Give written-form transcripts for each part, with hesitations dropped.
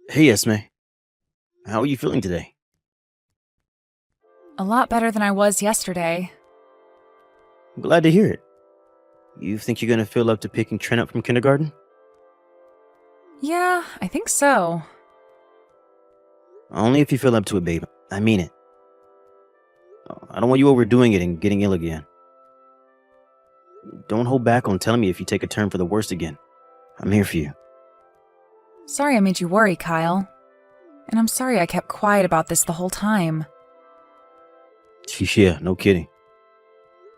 Hey, Esme. How are you feeling today? A lot better than I was yesterday. I'm glad to hear it. You think you're gonna feel up to picking Trent up from kindergarten? Yeah, I think so. Only if you feel up to it, babe. I mean it. I don't want you overdoing it and getting ill again. Don't hold back on telling me if you take a turn for the worst again. I'm here for you. Sorry I made you worry, Kyle. And I'm sorry I kept quiet about this the whole time. Yeah, no kidding.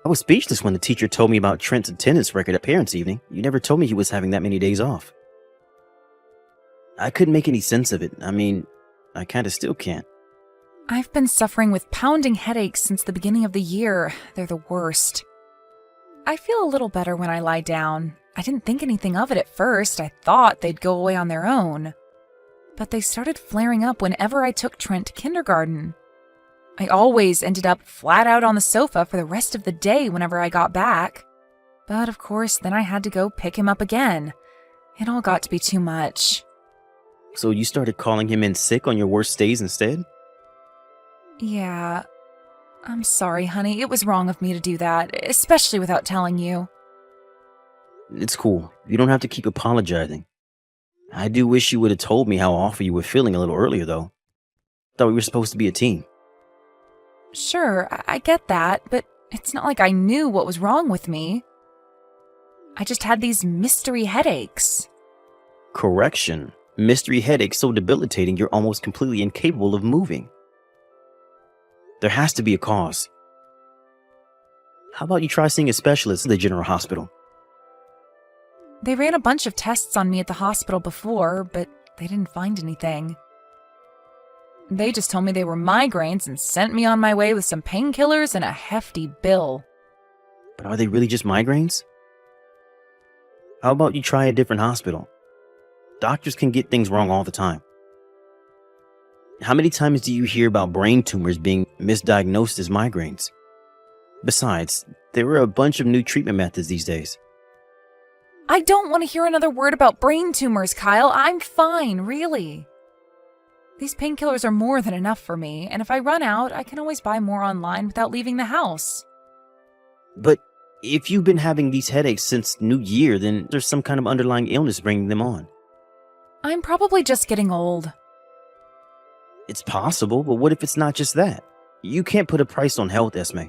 I was speechless when the teacher told me about Trent's attendance record at parents' evening. You never told me he was having that many days off. I couldn't make any sense of it. I mean, I kinda still can't. I've been suffering with pounding headaches since the beginning of the year. They're the worst. I feel a little better when I lie down. I didn't think anything of it at first. I thought they'd go away on their own. But they started flaring up whenever I took Trent to kindergarten. I always ended up flat out on the sofa for the rest of the day whenever I got back. But of course, then I had to go pick him up again. It all got to be too much. So you started calling him in sick on your worst days instead? Yeah. I'm sorry, honey. It was wrong of me to do that, especially without telling you. It's cool. You don't have to keep apologizing. I do wish you would have told me how awful you were feeling a little earlier, though. Thought we were supposed to be a team. Sure, I get that, but it's not like I knew what was wrong with me. I just had these mystery headaches. Correction. Mystery headache so debilitating you're almost completely incapable of moving. There has to be a cause. How about you try seeing a specialist in the general hospital? They ran a bunch of tests on me at the hospital before, but they didn't find anything. They just told me they were migraines and sent me on my way with some painkillers and a hefty bill. But are they really just migraines? How about you try a different hospital? Doctors can get things wrong all the time. How many times do you hear about brain tumors being misdiagnosed as migraines? Besides, there are a bunch of new treatment methods these days. I don't want to hear another word about brain tumors, Kyle. I'm fine, really. These painkillers are more than enough for me, and if I run out, I can always buy more online without leaving the house. But if you've been having these headaches since New Year, then there's some kind of underlying illness bringing them on. I'm probably just getting old. It's possible, but what if it's not just that? You can't put a price on health, Esme.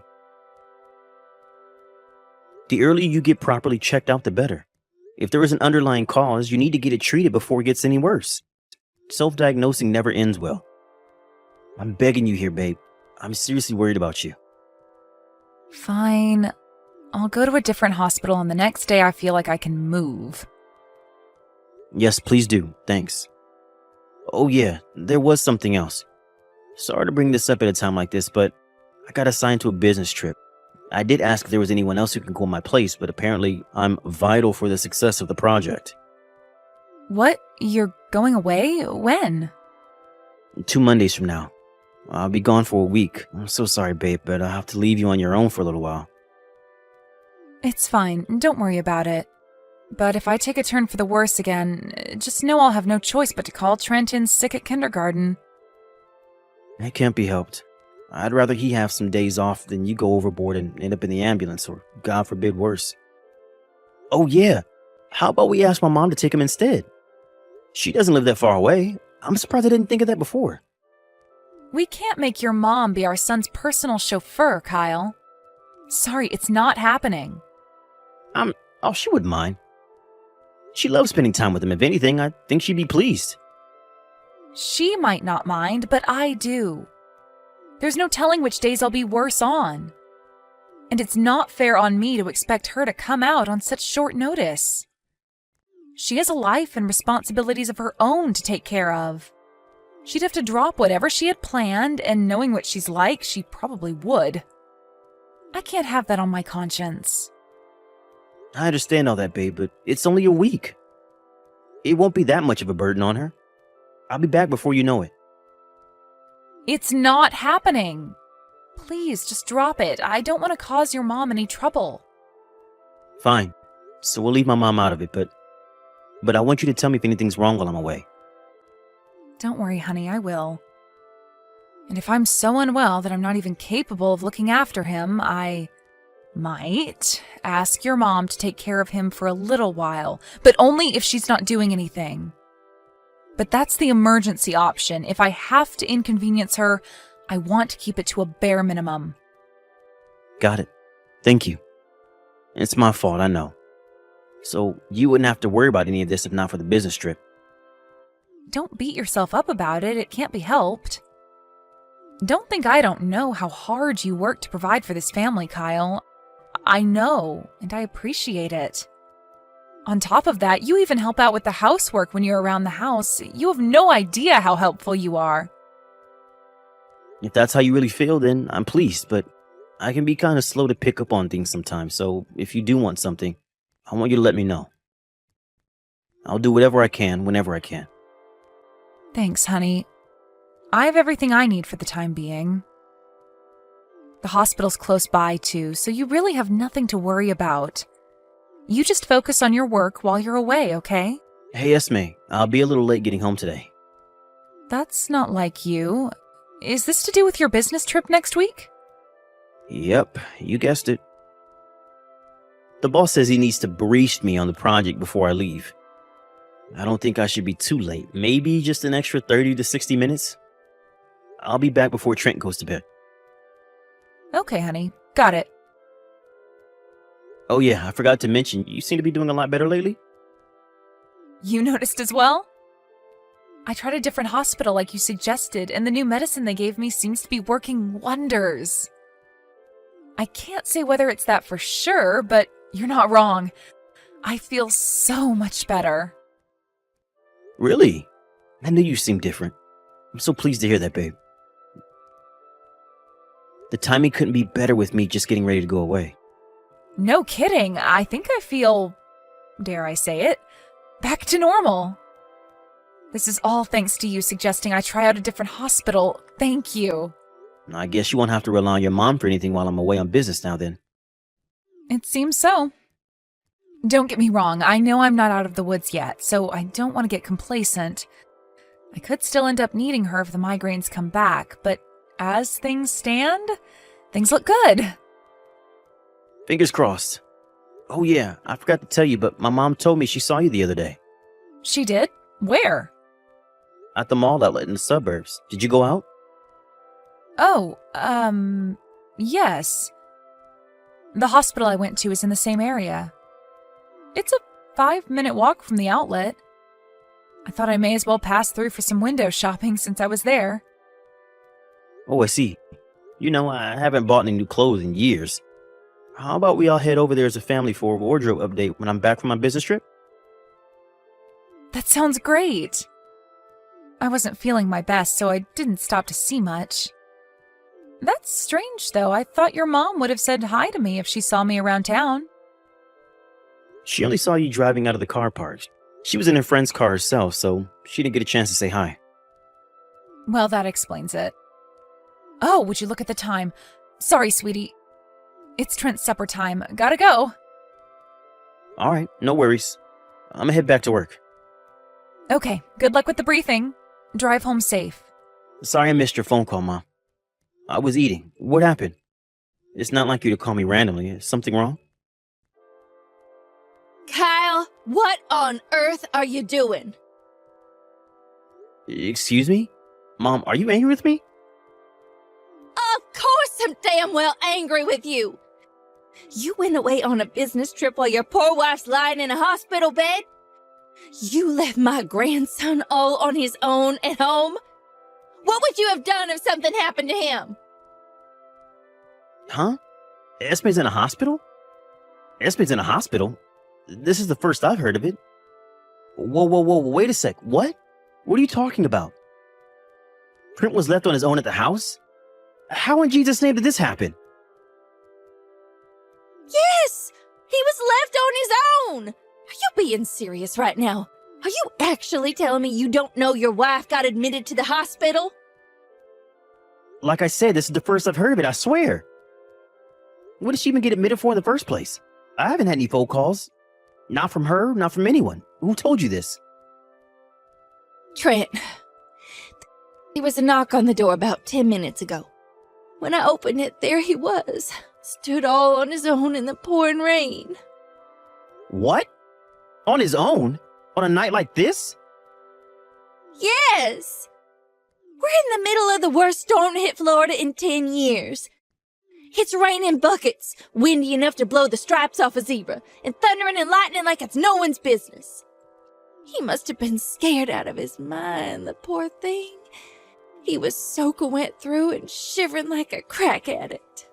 The earlier you get properly checked out, the better. If there is an underlying cause, you need to get it treated before it gets any worse. Self-diagnosing never ends well. I'm begging you here, babe. I'm seriously worried about you. Fine. I'll go to a different hospital, and the next day I feel like I can move. Yes, please do. Thanks. Oh yeah, there was something else. Sorry to bring this up at a time like this, but I got assigned to a business trip. I did ask if there was anyone else who can go in my place, but apparently I'm vital for the success of the project. What? You're going away? When? 2 Mondays from now. I'll be gone for a week. I'm so sorry, babe, but I'll have to leave you on your own for a little while. It's fine. Don't worry about it. But if I take a turn for the worse again, just know I'll have no choice but to call Trent in sick at kindergarten. It can't be helped. I'd rather he have some days off than you go overboard and end up in the ambulance, or God forbid worse. Oh yeah, how about we ask my mom to take him instead? She doesn't live that far away. I'm surprised I didn't think of that before. We can't make your mom be our son's personal chauffeur, Kyle. Sorry, it's not happening. Oh, she wouldn't mind. She loves spending time with him. If anything, I think she'd be pleased. She might not mind, but I do. There's no telling which days I'll be worse on. And it's not fair on me to expect her to come out on such short notice. She has a life and responsibilities of her own to take care of. She'd have to drop whatever she had planned, and knowing what she's like, she probably would. I can't have that on my conscience. I understand all that, babe, but it's only a week. It won't be that much of a burden on her. I'll be back before you know it. It's not happening. Please, just drop it. I don't want to cause your mom any trouble. Fine. So we'll leave my mom out of it, but I want you to tell me if anything's wrong while I'm away. Don't worry, honey, I will. And if I'm so unwell that I'm not even capable of looking after him, I might ask your mom to take care of him for a little while, but only if she's not doing anything. But that's the emergency option. If I have to inconvenience her, I want to keep it to a bare minimum. Got it. Thank you. It's my fault, I know. So you wouldn't have to worry about any of this if not for the business trip. Don't beat yourself up about it. It can't be helped. Don't think I don't know how hard you work to provide for this family, Kyle. I know, and I appreciate it. On top of that, you even help out with the housework when you're around the house. You have no idea how helpful you are. If that's how you really feel, then I'm pleased, but I can be kind of slow to pick up on things sometimes, so if you do want something, I want you to let me know. I'll do whatever I can, whenever I can. Thanks, honey. I have everything I need for the time being. The hospital's close by, too, so you really have nothing to worry about. You just focus on your work while you're away, okay? Hey, Esme, I'll be a little late getting home today. That's not like you. Is this to do with your business trip next week? Yep, you guessed it. The boss says he needs to brief me on the project before I leave. I don't think I should be too late. Maybe just an extra 30 to 60 minutes. I'll be back before Trent goes to bed. Okay, honey. Got it. Oh yeah, I forgot to mention, you seem to be doing a lot better lately. You noticed as well? I tried a different hospital like you suggested, and the new medicine they gave me seems to be working wonders. I can't say whether it's that for sure, but you're not wrong. I feel so much better. Really? I knew you seemed different. I'm so pleased to hear that, babe. The timing couldn't be better with me just getting ready to go away. No kidding. I think I feel, dare I say it, back to normal. This is all thanks to you suggesting I try out a different hospital. Thank you. I guess you won't have to rely on your mom for anything while I'm away on business now then. It seems so. Don't get me wrong, I know I'm not out of the woods yet, so I don't want to get complacent. I could still end up needing her if the migraines come back, but as things stand, things look good. Fingers crossed. Oh yeah, I forgot to tell you, but my mom told me she saw you the other day. She did? Where? At the mall outlet in the suburbs. Did you go out? Oh, yes. The hospital I went to is in the same area. It's a 5-minute walk from the outlet. I thought I may as well pass through for some window shopping since I was there. Oh, I see. You know, I haven't bought any new clothes in years. How about we all head over there as a family for a wardrobe update when I'm back from my business trip? That sounds great. I wasn't feeling my best, so I didn't stop to see much. That's strange, though. I thought your mom would have said hi to me if she saw me around town. She only saw you driving out of the car park. She was in her friend's car herself, so she didn't get a chance to say hi. Well, that explains it. Oh, would you look at the time? Sorry, sweetie. It's Trent's supper time. Gotta go. All right, no worries. I'm gonna head back to work. Okay, good luck with the briefing. Drive home safe. Sorry I missed your phone call, Mom. I was eating. What happened? It's not like you to call me randomly. Is something wrong? Kyle, what on earth are you doing? Excuse me? Mom, are you angry with me? Of course I'm damn well angry with you. You went away on a business trip while your poor wife's lying in a hospital bed? You left my grandson all on his own at home? What would you have done if something happened to him? Huh? Esme's in a hospital? Esme's in a hospital? This is the first I've heard of it. Whoa, wait a sec. What? What are you talking about? Trent was left on his own at the house? How in Jesus' name did this happen? Yes! He was left on his own! Are you being serious right now? Are you actually telling me you don't know your wife got admitted to the hospital? Like I said, this is the first I've heard of it, I swear. What did she even get admitted for in the first place? I haven't had any phone calls. Not from her, not from anyone. Who told you this? Trent, There was a knock on the door about 10 minutes ago. When I opened it, there he was, stood all on his own in the pouring rain. What? On his own? On a night like this? Yes! We're in the middle of the worst storm to hit Florida in 10 years. It's raining buckets, windy enough to blow the stripes off a zebra, and thundering and lightning like it's no one's business. He must have been scared out of his mind, the poor thing. He was soaking wet through and shivering like a crack addict.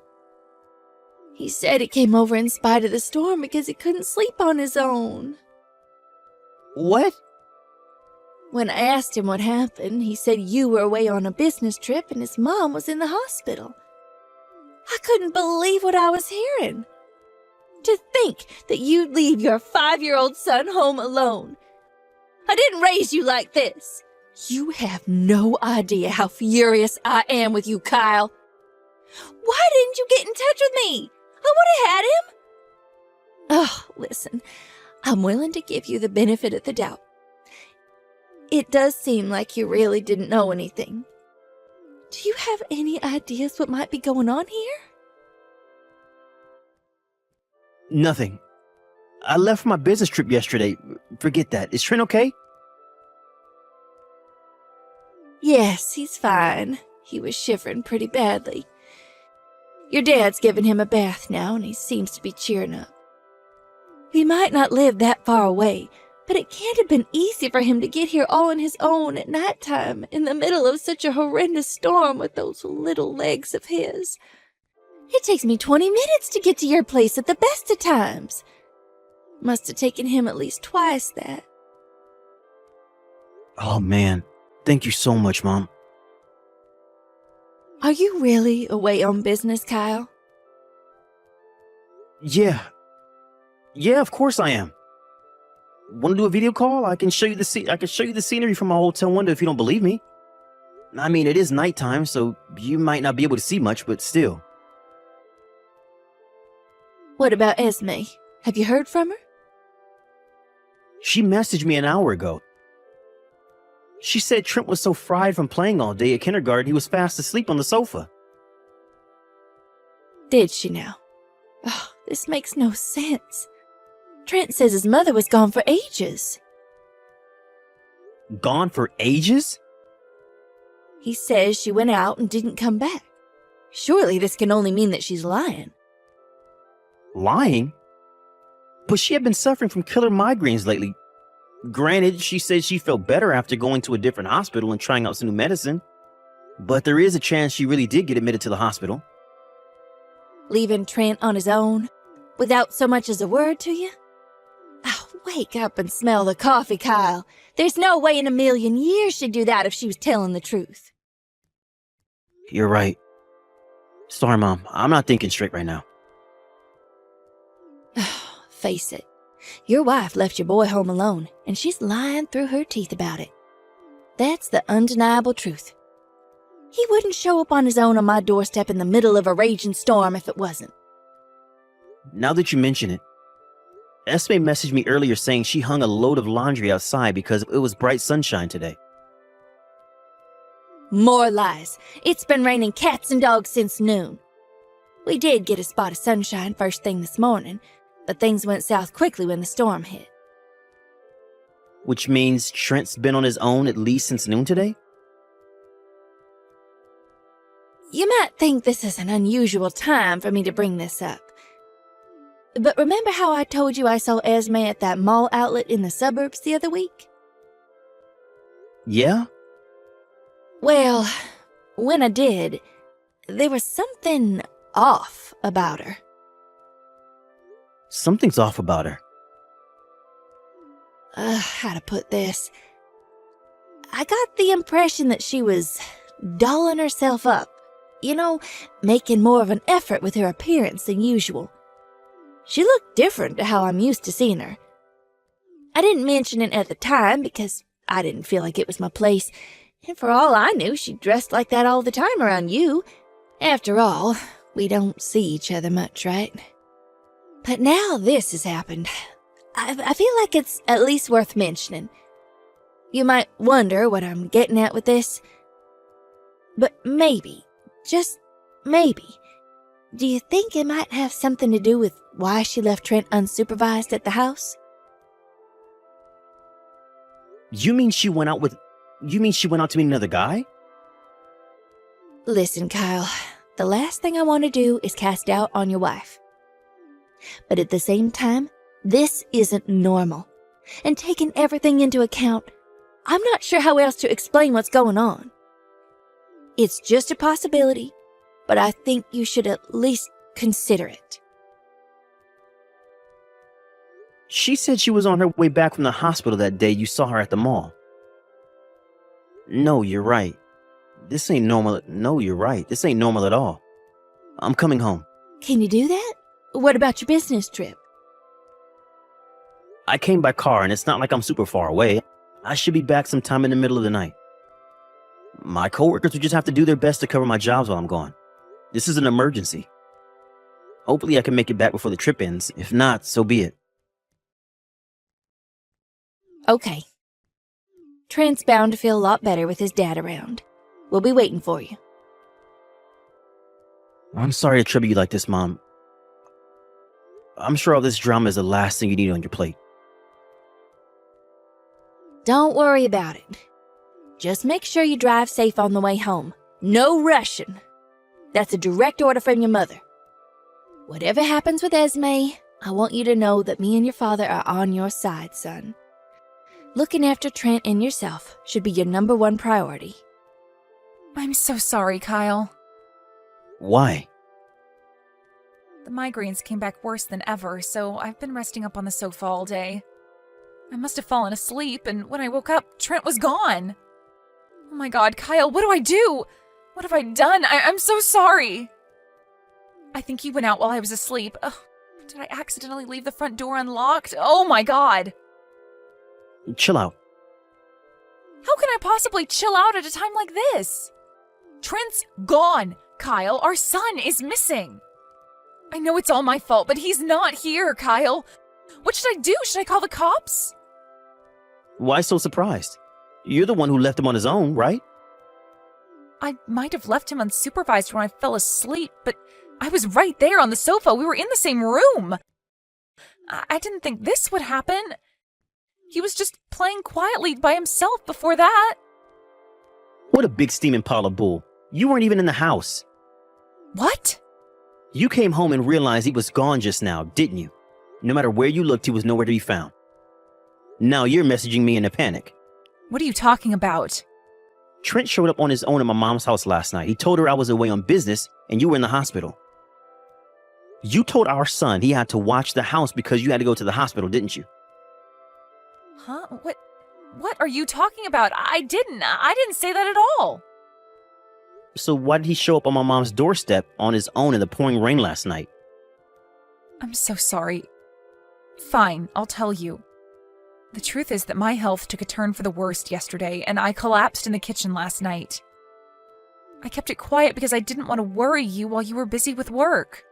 He said he came over in spite of the storm because he couldn't sleep on his own. What? When I asked him what happened, he said you were away on a business trip and his mom was in the hospital. I couldn't believe what I was hearing. To think that you'd leave your 5-year-old son home alone. I didn't raise you like this. You have no idea how furious I am with you, Kyle. Why didn't you get in touch with me? I would have had him. Oh, listen, I'm willing to give you the benefit of the doubt. It does seem like you really didn't know anything. Do you have any ideas what might be going on here? Nothing. I left for my business trip yesterday. Forget that. Is Trent okay? Yes, he's fine. He was shivering pretty badly. Your dad's given him a bath now, and he seems to be cheering up. He might not live that far away, but it can't have been easy for him to get here all on his own at nighttime in the middle of such a horrendous storm with those little legs of his. It takes me 20 minutes to get to your place at the best of times. Must have taken him at least twice that. Oh, man. Thank you so much, Mom. Are you really away on business, Kyle? Yeah. Yeah, of course I am. Want to do a video call? I can show you the scenery from my hotel window if you don't believe me. I mean, it is nighttime, so you might not be able to see much, but still. What about Esme? Have you heard from her? She messaged me an hour ago. She said Trent was so fried from playing all day at kindergarten he was fast asleep on the sofa. Did she now? Oh, this makes no sense. Trent says his mother was gone for ages. Gone for ages? He says she went out and didn't come back. Surely this can only mean that she's lying. Lying? But she had been suffering from killer migraines lately. Granted, she said she felt better after going to a different hospital and trying out some new medicine. But there is a chance she really did get admitted to the hospital. Leaving Trent on his own, without so much as a word to you? Oh, wake up and smell the coffee, Kyle. There's no way in a million years she'd do that if she was telling the truth. You're right. Sorry, Mom. I'm not thinking straight right now. Face it. Your wife left your boy home alone, and she's lying through her teeth about it. That's the undeniable truth. He wouldn't show up on his own on my doorstep in the middle of a raging storm if it wasn't. Now that you mention it, Esme messaged me earlier saying she hung a load of laundry outside because it was bright sunshine today. More lies. It's been raining cats and dogs since noon. We did get a spot of sunshine first thing this morning, but things went south quickly when the storm hit. Which means Trent's been on his own at least since noon today? You might think this is an unusual time for me to bring this up. But remember how I told you I saw Esme at that mall outlet in the suburbs the other week? Yeah? Well, when I did, there was something off about her. Something's off about her. How to put this? I got the impression that she was dolling herself up. You know, making more of an effort with her appearance than usual. She looked different to how I'm used to seeing her. I didn't mention it at the time because I didn't feel like it was my place, and for all I knew, she dressed like that all the time around you. After all, we don't see each other much, right? But now this has happened. I feel like it's at least worth mentioning. You might wonder what I'm getting at with this. But maybe, just maybe, do you think it might have something to do with why she left Trent unsupervised at the house? You mean she went out to meet another guy? Listen, Kyle, the last thing I want to do is cast doubt on your wife. But at the same time, this isn't normal. And taking everything into account, I'm not sure how else to explain what's going on. It's just a possibility, but I think you should at least consider it. She said she was on her way back from the hospital that day you saw her at the mall. No, you're right. This ain't normal. No, you're right. This ain't normal at all. I'm coming home. Can you do that? What about your business trip? I came by car and it's not like I'm super far away. I should be back sometime in the middle of the night. My coworkers would just have to do their best to cover my jobs while I'm gone. This is an emergency. Hopefully I can make it back before the trip ends. If not, so be it. Okay. Trent's bound to feel a lot better with his dad around. We'll be waiting for you. I'm sorry to trouble you like this, Mom. I'm sure all this drama is the last thing you need on your plate. Don't worry about it. Just make sure you drive safe on the way home. No rushing. That's a direct order from your mother. Whatever happens with Esme, I want you to know that me and your father are on your side, son. Looking after Trent and yourself should be your #1 priority. I'm so sorry, Kyle. Why? The migraines came back worse than ever, so I've been resting up on the sofa all day. I must have fallen asleep, and when I woke up, Trent was gone. Oh my God, Kyle, what do I do? What have I done? I'm so sorry. I think he went out while I was asleep. Ugh, did I accidentally leave the front door unlocked? Oh my God. Chill out. How can I possibly chill out at a time like this? Trent's gone, Kyle. Our son is missing. I know it's all my fault, but he's not here, Kyle. What should I do? Should I call the cops? Why so surprised? You're the one who left him on his own, right? I might have left him unsupervised when I fell asleep, but I was right there on the sofa. We were in the same room. I didn't think this would happen. He was just playing quietly by himself before that. What a big steaming pile of bull. You weren't even in the house. What? You came home and realized he was gone just now, didn't you? No matter where you looked, he was nowhere to be found. Now you're messaging me in a panic. What are you talking about? Trent showed up on his own at my mom's house last night. He told her I was away on business and you were in the hospital. You told our son he had to watch the house because you had to go to the hospital, didn't you? Huh? What are you talking about? I didn't say that at all. So why did he show up on my mom's doorstep on his own in the pouring rain last night? I'm so sorry. Fine, I'll tell you. The truth is that my health took a turn for the worst yesterday, and I collapsed in the kitchen last night. I kept it quiet because I didn't want to worry you while you were busy with work.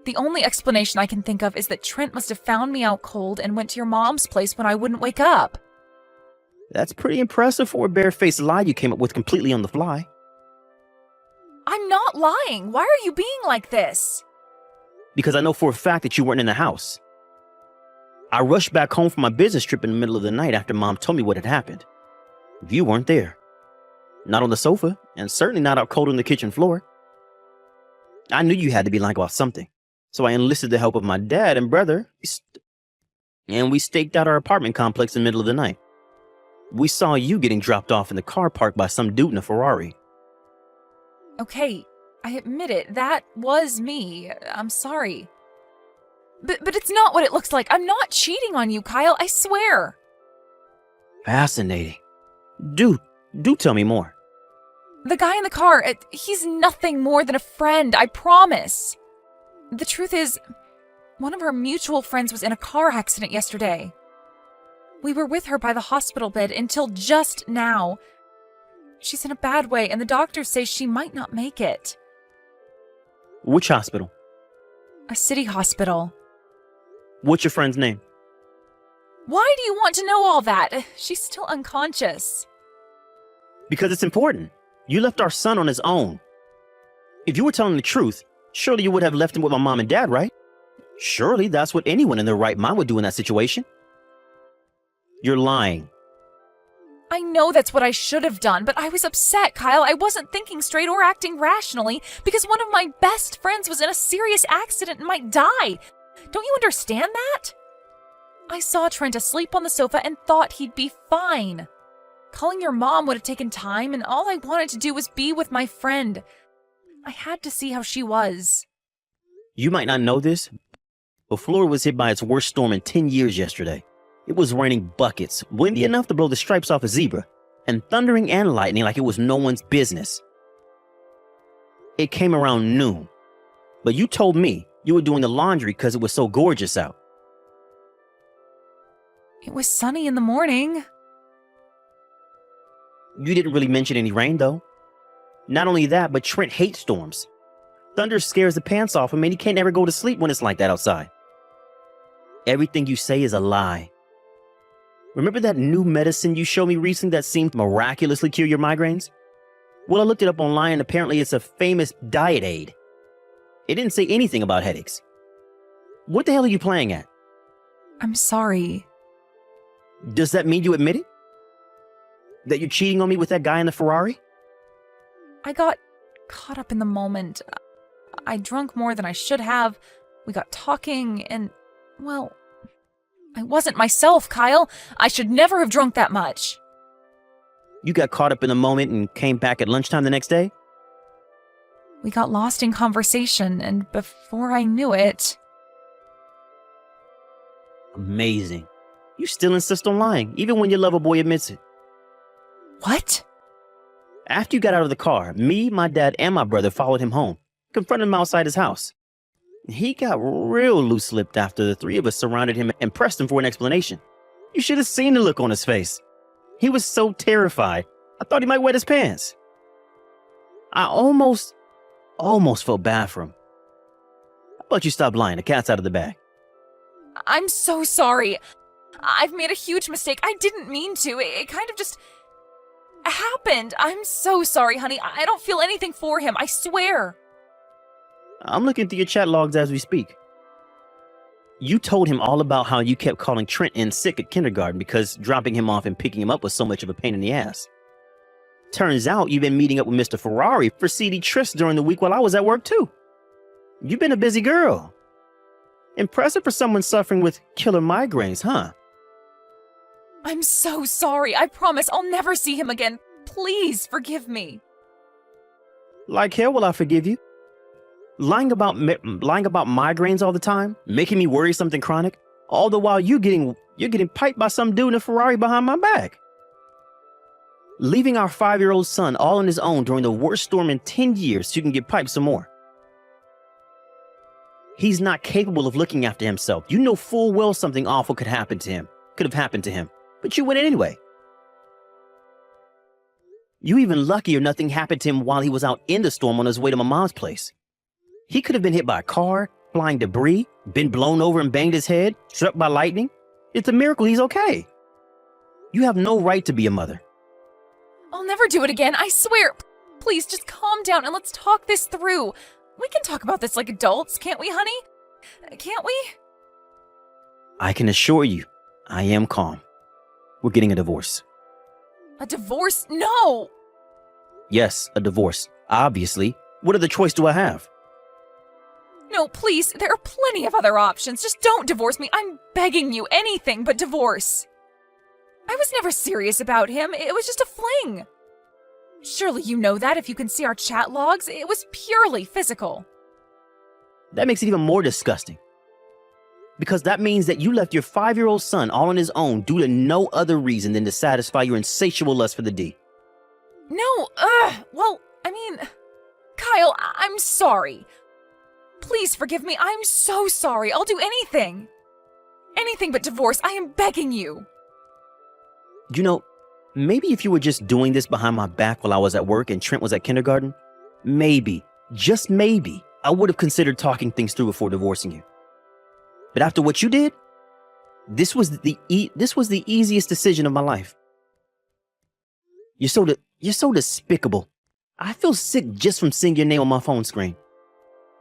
The only explanation I can think of is that Trent must have found me out cold and went to your mom's place when I wouldn't wake up. That's pretty impressive for a barefaced lie you came up with completely on the fly. I'm not lying. Why are you being like this? Because I know for a fact that you weren't in the house. I rushed back home from my business trip in the middle of the night after Mom told me what had happened. You weren't there. Not on the sofa, and certainly not out cold on the kitchen floor. I knew you had to be lying about something, so I enlisted the help of my dad and brother, and we staked out our apartment complex in the middle of the night. We saw you getting dropped off in the car park by some dude in a Ferrari. Okay, I admit it. That was me. I'm sorry. But it's not what it looks like. I'm not cheating on you, Kyle. I swear. Fascinating. Do tell me more. The guy in the car, he's nothing more than a friend, I promise. The truth is, one of our mutual friends was in a car accident yesterday. We were with her by the hospital bed until just now. She's in a bad way, and the doctors say she might not make it. Which hospital? A city hospital. What's your friend's name? Why do you want to know all that? She's still unconscious. Because it's important. You left our son on his own. If you were telling the truth, surely you would have left him with my mom and dad, right? Surely that's what anyone in their right mind would do in that situation. You're lying. I know that's what I should have done, but I was upset, Kyle. I wasn't thinking straight or acting rationally because one of my best friends was in a serious accident and might die. Don't you understand that? I saw Trent asleep on the sofa and thought he'd be fine. Calling your mom would have taken time, and all I wanted to do was be with my friend. I had to see how she was. You might not know this, but Florida was hit by its worst storm in 10 years yesterday. It was raining buckets, windy enough to blow the stripes off a zebra, and thundering and lightning like it was no one's business. It came around noon, but you told me you were doing the laundry because it was so gorgeous out. It was sunny in the morning. You didn't really mention any rain, though. Not only that, but Trent hates storms. Thunder scares the pants off him, and he can't ever go to sleep when it's like that outside. Everything you say is a lie. Remember that new medicine you showed me recently that seemed to miraculously cure your migraines? Well, I looked it up online, and apparently it's a famous diet aid. It didn't say anything about headaches. What the hell are you playing at? I'm sorry. Does that mean you admit it? That you're cheating on me with that guy in the Ferrari? I got caught up in the moment. I drank more than I should have. We got talking and, well, I wasn't myself, Kyle. I should never have drunk that much. You got caught up in the moment and came back at lunchtime the next day? We got lost in conversation, and before I knew it... Amazing. You still insist on lying, even when your lover boy admits it. What? After you got out of the car, me, my dad, and my brother followed him home, confronted him outside his house. He got real loose-lipped after the three of us surrounded him and pressed him for an explanation. You should have seen the look on his face. He was so terrified, I thought he might wet his pants. I almost felt bad for him. How about you stop lying? The cat's out of the bag. I'm so sorry. I've made a huge mistake. I didn't mean to. It kind of just happened. I'm so sorry, honey. I don't feel anything for him. I swear. I'm looking through your chat logs as we speak. You told him all about how you kept calling Trent in sick at kindergarten because dropping him off and picking him up was so much of a pain in the ass. Turns out you've been meeting up with Mr. Ferrari for seedy trips during the week while I was at work too. You've been a busy girl. Impressive for someone suffering with killer migraines, huh? I'm so sorry. I promise I'll never see him again. Please forgive me. Like hell will I forgive you. Lying about migraines all the time, making me worry something chronic, all the while you're getting piped by some dude in a Ferrari behind my back. Leaving our 5-year-old son all on his own during the worst storm in 10 years so you can get piped some more. He's not capable of looking after himself. You know full well something awful could have happened to him, but you went anyway. You even luckier nothing happened to him while he was out in the storm on his way to my mom's place. He could have been hit by a car, flying debris, been blown over and banged his head, struck by lightning. It's a miracle he's okay. You have no right to be a mother. I'll never do it again, I swear. Please, just calm down and let's talk this through. We can talk about this like adults, can't we, honey? Can't we? I can assure you, I am calm. We're getting a divorce. A divorce? No! Yes, a divorce. Obviously. What other choice do I have? No, please, there are plenty of other options. Just don't divorce me. I'm begging you, anything but divorce. I was never serious about him. It was just a fling. Surely you know that if you can see our chat logs. It was purely physical. That makes it even more disgusting. Because that means that you left your 5-year-old son all on his own due to no other reason than to satisfy your insatiable lust for the D. No, well, I mean, Kyle, I'm sorry. Please forgive me. I'm so sorry. I'll do anything. Anything but divorce. I am begging you. You know, maybe if you were just doing this behind my back while I was at work and Trent was at kindergarten, maybe, just maybe, I would have considered talking things through before divorcing you. But after what you did, this was the easiest decision of my life. You're so despicable. I feel sick just from seeing your name on my phone screen.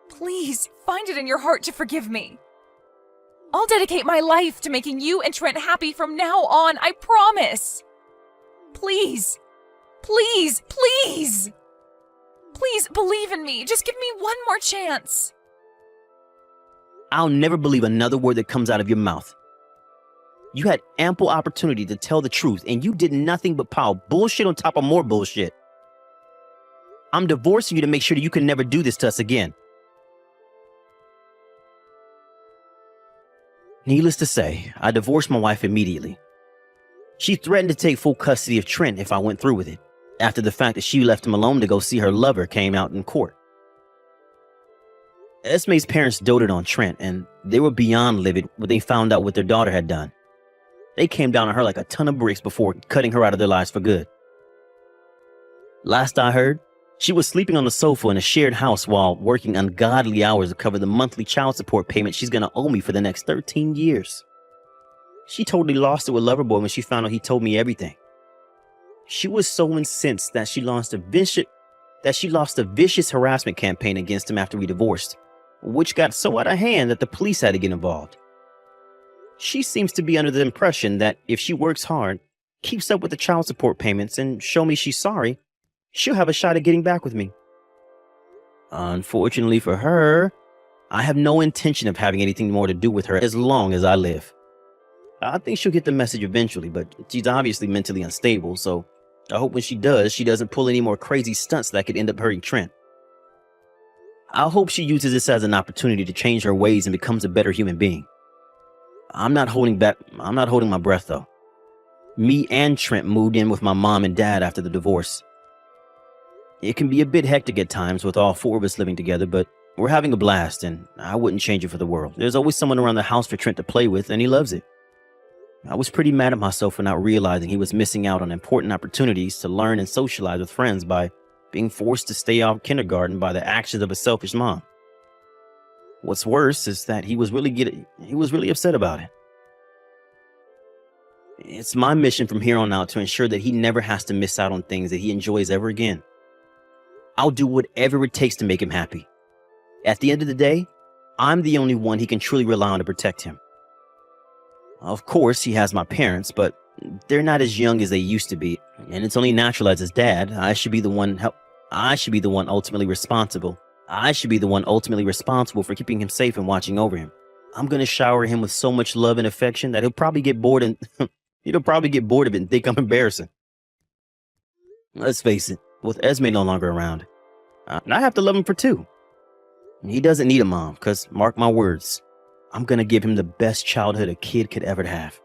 Please, find it in your heart to forgive me. I'll dedicate my life to making you and Trent happy from now on, I promise. Please, please, please. Please believe in me. Just give me one more chance. I'll never believe another word that comes out of your mouth. You had ample opportunity to tell the truth, and you did nothing but pile bullshit on top of more bullshit. I'm divorcing you to make sure that you can never do this to us again. Needless to say, I divorced my wife immediately. She threatened to take full custody of Trent if I went through with it, after the fact that she left him alone to go see her lover came out in court. Esme's parents doted on Trent, and they were beyond livid when they found out what their daughter had done. They came down on her like a ton of bricks before cutting her out of their lives for good. Last I heard, she was sleeping on the sofa in a shared house while working ungodly hours to cover the monthly child support payment she's gonna owe me for the next 13 years. She totally lost it with Loverboy when she found out he told me everything. She was so incensed that she launched a vicious harassment campaign against him after we divorced, which got so out of hand that the police had to get involved. She seems to be under the impression that if she works hard, keeps up with the child support payments, and show me she's sorry, she'll have a shot at getting back with me. Unfortunately for her, I have no intention of having anything more to do with her as long as I live. I think she'll get the message eventually, but she's obviously mentally unstable, so I hope when she does, she doesn't pull any more crazy stunts that could end up hurting Trent. I hope she uses this as an opportunity to change her ways and becomes a better human being. I'm not holding my breath though. Me and Trent moved in with my mom and dad after the divorce. It can be a bit hectic at times with all four of us living together, but we're having a blast and I wouldn't change it for the world. There's always someone around the house for Trent to play with and he loves it. I was pretty mad at myself for not realizing he was missing out on important opportunities to learn and socialize with friends by being forced to stay out of kindergarten by the actions of a selfish mom. What's worse is that he was really upset about it. It's my mission from here on out to ensure that he never has to miss out on things that he enjoys ever again. I'll do whatever it takes to make him happy. At the end of the day, I'm the only one he can truly rely on to protect him. Of course, he has my parents, but they're not as young as they used to be, and it's only natural as his dad. I should be the one ultimately responsible for keeping him safe and watching over him. I'm going to shower him with so much love and affection that he'll probably get bored of it and think I'm embarrassing. Let's face it, with Esme no longer around, I have to love him for two. He doesn't need a mom, because mark my words, I'm going to give him the best childhood a kid could ever have.